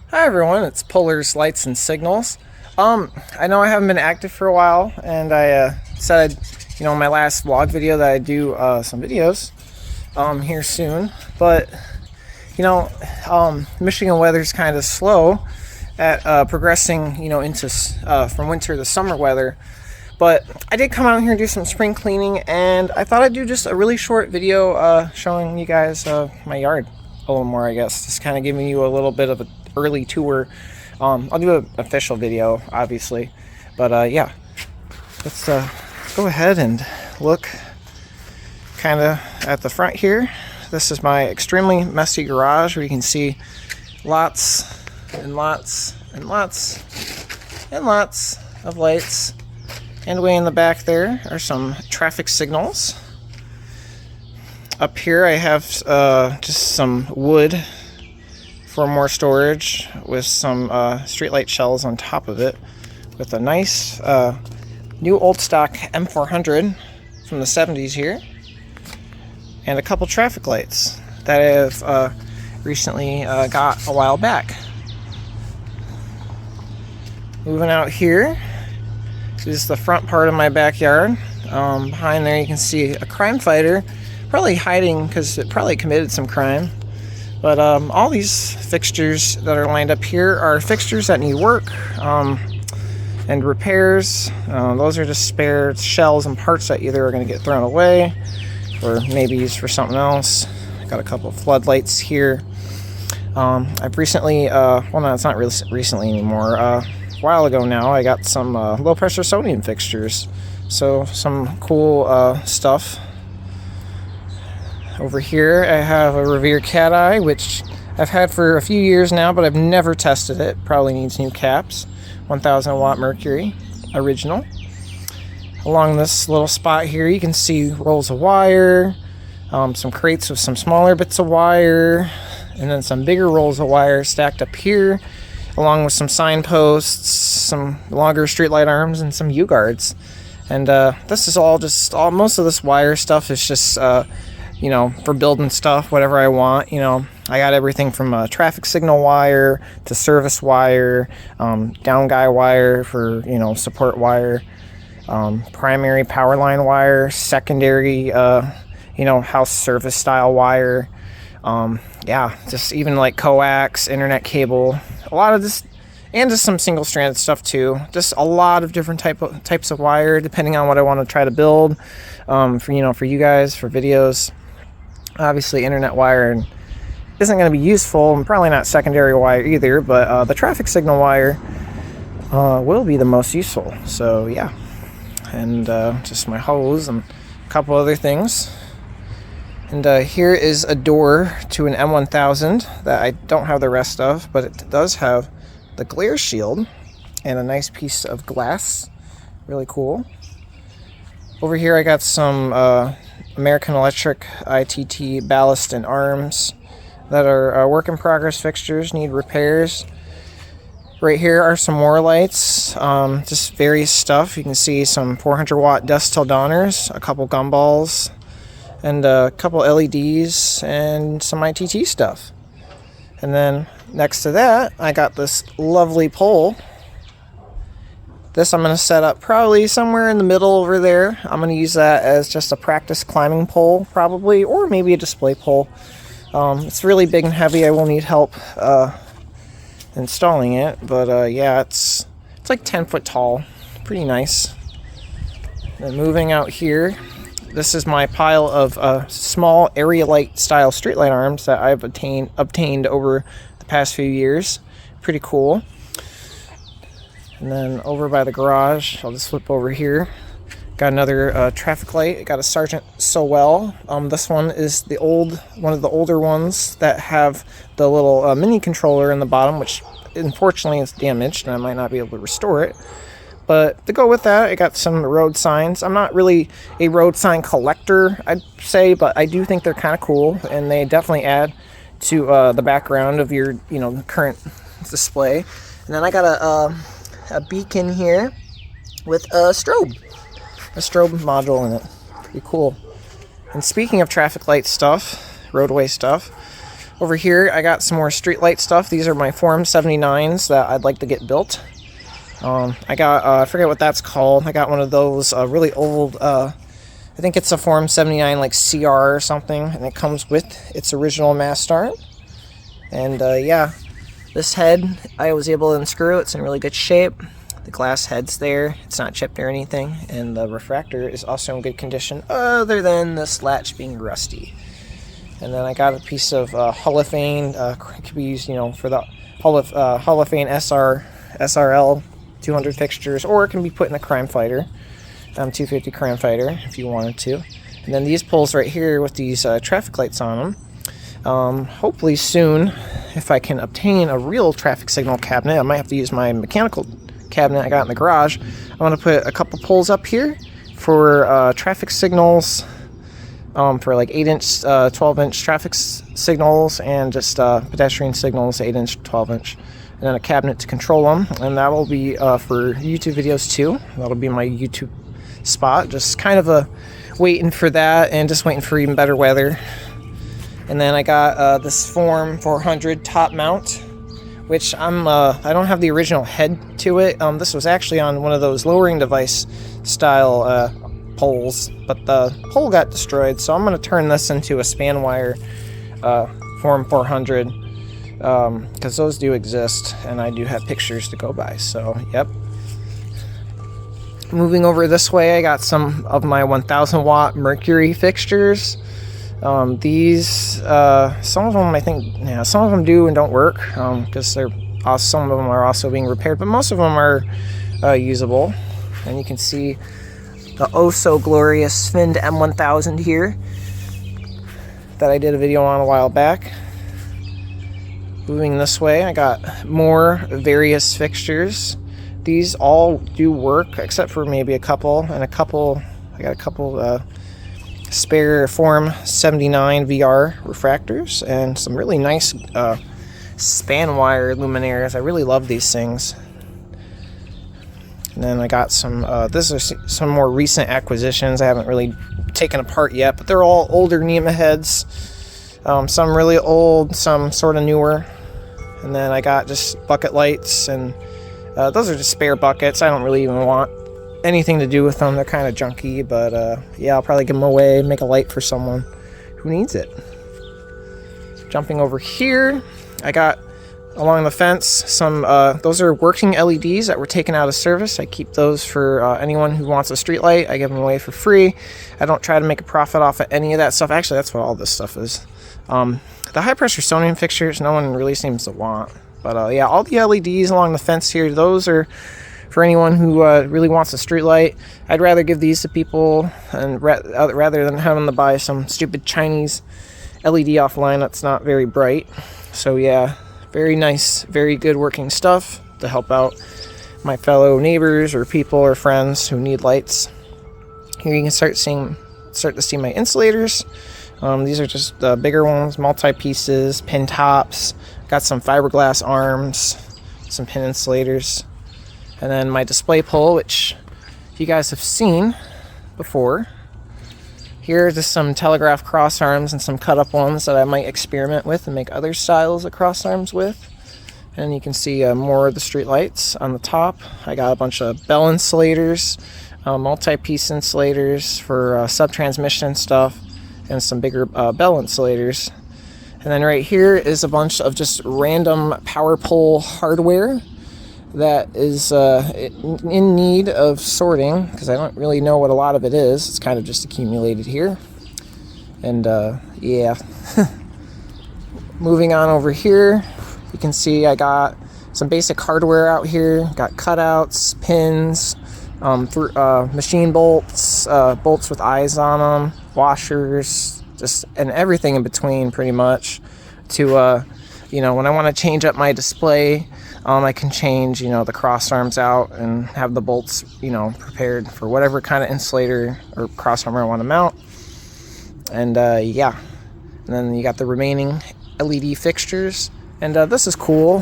Hi everyone, it's Polar's Lights and Signals. I know I haven't been active for a while, and I said, in my last vlog video that I'd do some videos here soon. But Michigan weather's kind of slow at progressing, into from winter to summer weather. But I did come out here and do some spring cleaning, and I thought I'd do just a really short video showing you guys my yard a little more, I guess. Just kind of giving you a little bit of an early tour. I'll do an official video, obviously. But yeah, let's go ahead and look kind of at the front here. This is my extremely messy garage where you can see lots and lots and lots and lots of lights. And way in the back there are some traffic signals. Up here I have just some wood for more storage with some streetlight shells on top of it, with a nice new old stock M400 from the 70s here, and a couple traffic lights that I have recently got a while back. Moving out here, this is the front part of my backyard. Behind there you can see a crime fighter, probably hiding because it probably committed some crime. But all these fixtures that are lined up here are fixtures that need work and repairs. Those are just spare shells and parts that either are going to get thrown away or maybe used for something else. Got a couple of floodlights here. I've recently, well, no, it's not really recently anymore. A while ago now, I got some low pressure sodium fixtures. So some cool stuff. Over here I have a Revere Cat Eye, which I've had for a few years now, but I've never tested it. Probably needs new caps. 1000 watt mercury, original. Along this little spot here you can see rolls of wire, some crates with some smaller bits of wire, and then some bigger rolls of wire stacked up here, along with some signposts, some longer streetlight arms, and some U-guards. And this is all just, most of this wire stuff is just for building stuff, whatever I want. I got everything from traffic signal wire to service wire, down guy wire for, support wire, primary power line wire, secondary, house service style wire. Yeah, just even like coax, internet cable, a lot of this, and just some single stranded stuff too. Just a lot of different types of wire, depending on what I want to try to build, for you guys, for videos. Obviously internet wire isn't going to be useful, and probably not secondary wire either, but the traffic signal wire will be the most useful. So yeah, and just my hose and a couple other things. And here is a door to an M1000 that I don't have the rest of, but it does have the glare shield and a nice piece of glass. Really cool. Over here I got some American Electric ITT ballast and arms that are work in progress fixtures, need repairs. Right here are some more lights, just various stuff. You can see some 400 watt dusk till dawners, a couple gumballs, and a couple LEDs, and some ITT stuff. And then next to that I got this lovely pole. This I'm going to set up probably somewhere in the middle over there. I'm going to use that as just a practice climbing pole probably, or maybe a display pole. It's really big and heavy. I will need help installing it, but yeah, it's like 10 foot tall. Pretty nice. And moving out here, this is my pile of small area light style streetlight arms that I've obtained over the past few years. Pretty cool. And then over by the garage, I'll just flip over here. Got another traffic light. Got a Sergeant Sowell. This one is one of the older ones that have the little mini controller in the bottom, which unfortunately is damaged, and I might not be able to restore it. But to go with that, I got some road signs. I'm not really a road sign collector, I'd say, but I do think they're kind of cool, and they definitely add to the background of your, current display. And then I got a beacon here with a strobe module in it. Pretty cool. And speaking of traffic light stuff, roadway stuff, Over here, I got some more streetlight stuff. These are my Form 79s that I'd like to get built. I got, I forget what that's called. I got one of those really old, I think it's a Form 79 like CR or something, and it comes with its original mast arm. And yeah, this head I was able to unscrew. It's in really good shape. The glass head's there. It's not chipped or anything. And the refractor is also in good condition, other than this latch being rusty. And then I got a piece of Hall of Fame, could be used, you know, for the Hall of Fame SRL 200 fixtures, or it can be put in a Crime Fighter, 250 Crime Fighter, if you wanted to. And then these poles right here with these traffic lights on them. Hopefully soon, if I can obtain a real traffic signal cabinet, I might have to use my mechanical cabinet I got in the garage. I want to put a couple poles up here for traffic signals. For like 8-inch, 12-inch traffic signals, and just pedestrian signals, 8-inch, 12-inch, and then a cabinet to control them. And that will be for YouTube videos too. That'll be my YouTube spot. Just kind of waiting for that, and just waiting for even better weather. And then I got this Form 400 top mount, which I don't have the original head to it. This was actually on one of those lowering device style poles, but the pole got destroyed, so I'm going to turn this into a span wire Form 400, because those do exist, and I do have pictures to go by. So yep. Moving over this way, I got some of my 1000 watt mercury fixtures. These some of them, I think, yeah, some of them do and don't work, because some of them are also being repaired, but most of them are usable. And you can see the oh so glorious Find M1000 here that I did a video on a while back. Moving this way, I got more various fixtures. These all do work except for maybe a couple, and I got a couple spare Form 79 VR refractors and some really nice span wire luminaires. I really love these things. And then I got some, this is some more recent acquisitions I haven't really taken apart yet, but they're all older NEMA heads. Some really old, some sort of newer. And then I got just bucket lights, and those are just spare buckets. I don't really even want anything to do with them. They're kind of junky, but yeah, I'll probably give them away and make a light for someone who needs it. Jumping over here, I got along the fence some those are working LEDs that were taken out of service. I keep those for anyone who wants a street light. I give them away for free. I don't try to make a profit off of any of that stuff. Actually, that's what all this stuff is. The high pressure sodium fixtures no one really seems to want, but yeah, all the LEDs along the fence here, those are for anyone who really wants a street light. I'd rather give these to people, and rather than having to buy some stupid Chinese LED offline that's not very bright. So yeah, very nice, very good working stuff to help out my fellow neighbors or people or friends who need lights. Here you can start to see my insulators. These are just bigger ones, multi-pieces, pin tops. Got some fiberglass arms, some pin insulators. And then my display pole, which you guys have seen before. Here are just some telegraph cross arms and some cut up ones that I might experiment with and make other styles of cross arms with. And you can see more of the street lights on the top. I got a bunch of bell insulators, multi-piece insulators for sub-transmission stuff, and some bigger bell insulators. And then right here is a bunch of just random power pole hardware that is in need of sorting, because I don't really know what a lot of it is. It's kind of just accumulated here. And yeah. Moving on over here, you can see I got some basic hardware out here. Got cutouts, pins, machine bolts, bolts with eyes on them, washers, just and everything in between pretty much to you know, when I want to change up my display, I can change, you know, the cross arms out and have the bolts, you know, prepared for whatever kind of insulator or cross arm I want to mount. And yeah, and then you got the remaining LED fixtures. And this is cool.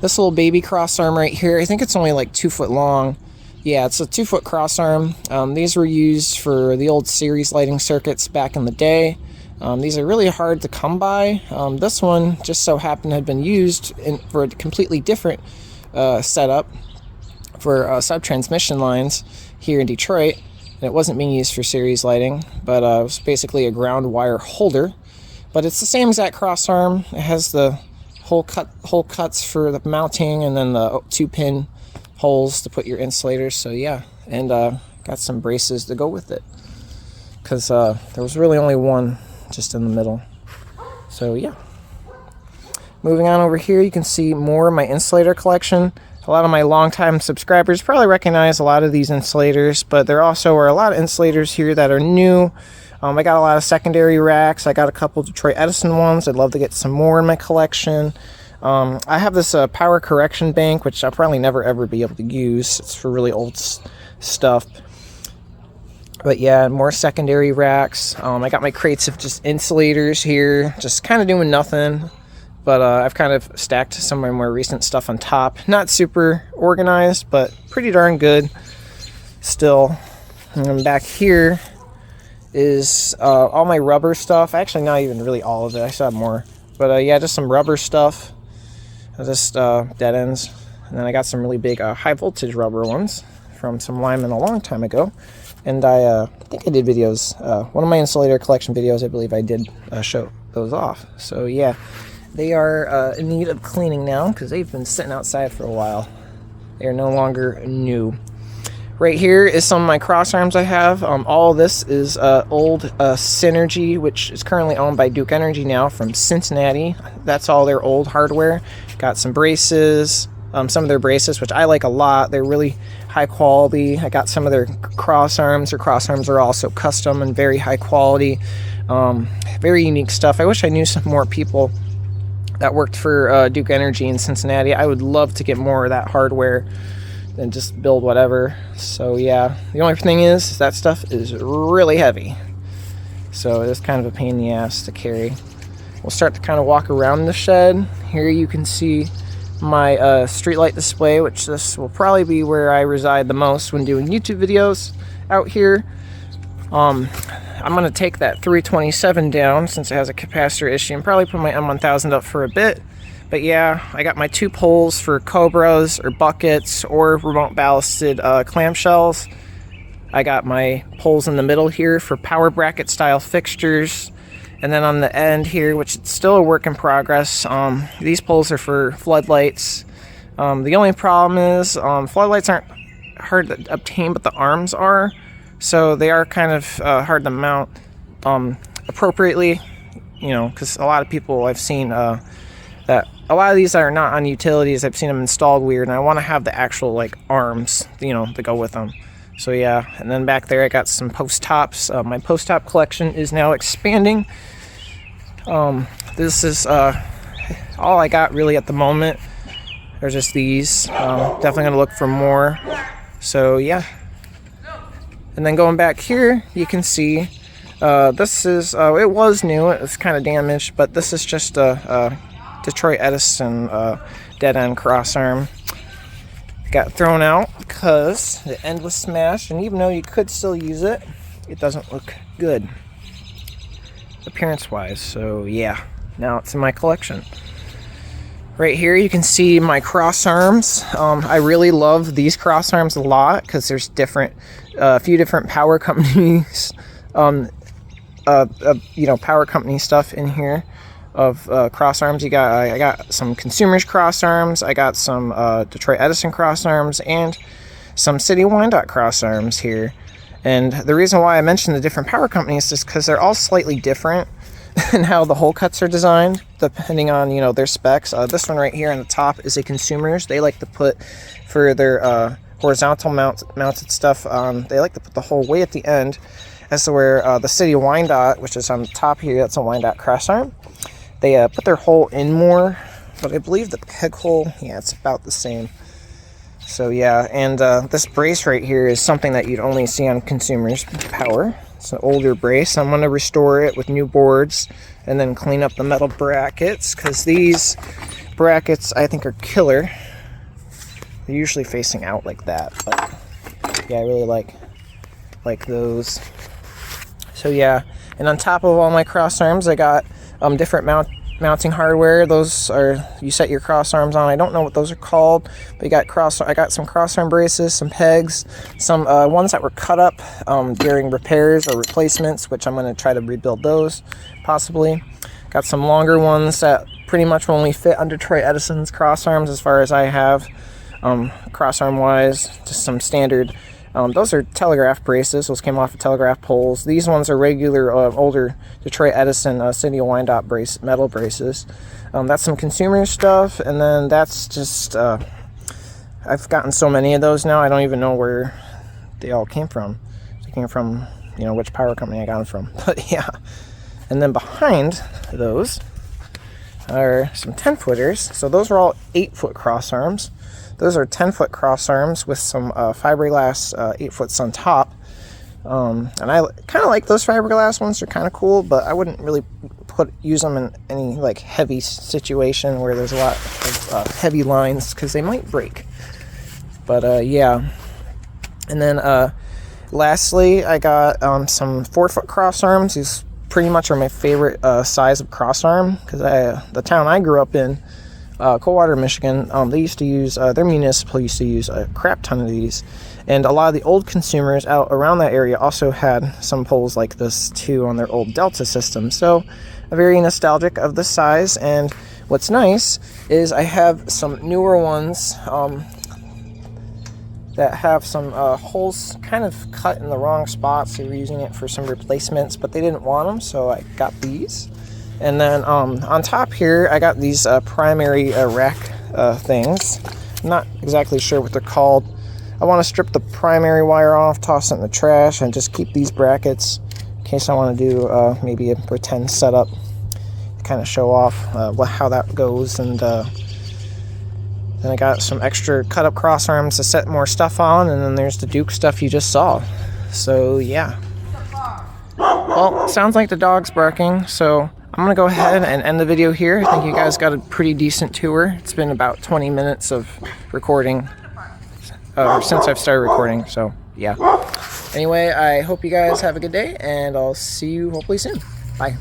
This little baby cross arm right here, I think it's only like 2 foot long. Yeah, it's a 2 foot cross arm. These were used for the old series lighting circuits back in the day. These are really hard to come by. This one just so happened to have been used for a completely different setup for sub-transmission lines here in Detroit. And it wasn't being used for series lighting, but it was basically a ground wire holder. But it's the same exact cross arm. It has the hole cuts for the mounting, and then the 2-pin holes to put your insulators. So yeah, and got some braces to go with it, because there was really only one just in the middle. So yeah. Moving on over here, you can see more of my insulator collection. A lot of my longtime subscribers probably recognize a lot of these insulators, but there also are a lot of insulators here that are new. I got a lot of secondary racks. I got a couple Detroit Edison ones. I'd love to get some more in my collection. I have this power correction bank, which I'll probably never ever be able to use. It's for really old stuff. But yeah, more secondary racks. I got my crates of just insulators here, just kind of doing nothing. But I've kind of stacked some of my more recent stuff on top. Not super organized, but pretty darn good still. And then back here is all my rubber stuff. Actually, not even really all of it. I still have more. But yeah, just some rubber stuff. Just dead ends. And then I got some really big high voltage rubber ones from some linemen a long time ago. And I think I did videos. One of my insulator collection videos, I believe I did show those off. So yeah. They are in need of cleaning now because they've been sitting outside for a while. They are no longer new. Right here is some of my crossarms I have. All of this is old Synergy, which is currently owned by Duke Energy now, from Cincinnati. That's all their old hardware. Got some braces, some of their braces, which I like a lot. They're really high quality. I got some of their crossarms. Their crossarms are also custom and very high quality. Very unique stuff. I wish I knew some more people that worked for Duke Energy in Cincinnati. I would love to get more of that hardware than just build whatever. So yeah, the only thing is that stuff is really heavy, so it's kind of a pain in the ass to carry. We'll start to kind of walk around the shed. Here you can see my streetlight display, which this will probably be where I reside the most when doing YouTube videos out here. I'm going to take that 327 down since it has a capacitor issue, and probably put my M1000 up for a bit. But yeah, I got my 2 poles for Cobras or buckets or remote ballasted clamshells. I got my poles in the middle here for power bracket style fixtures. And then on the end here, which is still a work in progress, these poles are for floodlights. The only problem is floodlights aren't hard to obtain, but the arms are. So they are kind of hard to mount appropriately, you know, because a lot of people I've seen that a lot of these are not on utilities. I've seen them installed weird, and I want to have the actual like arms, you know, to go with them. So yeah, and then back there I got some post tops. My post top collection is now expanding. This is all I got really at the moment. There's just these. Definitely gonna look for more. So yeah. And then going back here, you can see this is, it was new, it was kind of damaged, but this is just a Detroit Edison dead end crossarm. Got thrown out because the end was smashed, and even though you could still use it, it doesn't look good appearance wise. So yeah, now it's in my collection. Right here you can see my crossarms. I really love these crossarms a lot because there's a few different power companies, you know, power company stuff in here of crossarms. I got some Consumers crossarms. I got some Detroit Edison crossarms and some City Wyandotte crossarms here. And the reason why I mentioned the different power companies is because they're all slightly different and how the hole cuts are designed depending on, you know, their specs. This one right here on the top is a Consumers. They like to put for their horizontal mounted stuff, they like to put the hole way at the end, as to where the City Wyandotte, which is on the top here, that's a Wyandotte crossarm, they put their hole in more, but I believe the peg hole, yeah, it's about the same. So yeah, and this brace right here is something that you'd only see on Consumers power. It's an older brace. I'm going to restore it with new boards and then clean up the metal brackets, because these brackets I think are killer. They're usually facing out like that, but yeah, I really like those. So yeah, and on top of all my cross arms, I got different mounting hardware. Those are, you set your cross arms on. I don't know what those are called, but I got some cross arm braces, some pegs, some ones that were cut up during repairs or replacements, which I'm going to try to rebuild those possibly. Got some longer ones that pretty much only fit under Troy Edison's cross arms as far as I have, cross arm wise. Just some standard, those are telegraph braces. Those came off of telegraph poles. These ones are regular older Detroit Edison City Wyandotte metal braces. That's some consumer stuff, and then that's just I've gotten so many of those now I don't even know where they all came from. They came from, you know, which power company I got them from. But yeah, and then behind those are some 10-footers. So those are all 8-foot cross arms. Those are 10-foot cross arms with some fiberglass 8-foots on top. And I kind of like those fiberglass ones. They're kind of cool, but I wouldn't really use them in any like heavy situation where there's a lot of heavy lines, because they might break. But yeah. And then lastly, I got some 4-foot cross arms. These pretty much are my favorite size of cross arm, because the town I grew up in, Coldwater, Michigan, they used to use, their municipal used to use a crap ton of these, and a lot of the old consumers out around that area also had some poles like this too on their old Delta system. So I'm very nostalgic of the size. And what's nice is I have some newer ones that have some holes kind of cut in the wrong spots. They were using it for some replacements, but they didn't want them, so I got these. And then on top here, I got these primary rack things. I'm not exactly sure what they're called. I want to strip the primary wire off, toss it in the trash, and just keep these brackets in case I want to do maybe a pretend setup to kind of show off how that goes. And then I got some extra cut up cross arms to set more stuff on, and then there's the Duke stuff you just saw. So yeah. Well, sounds like the dog's barking, so I'm going to go ahead and end the video here. I think you guys got a pretty decent tour. It's been about 20 minutes of recording since I've started recording, so yeah. Anyway, I hope you guys have a good day, and I'll see you hopefully soon. Bye.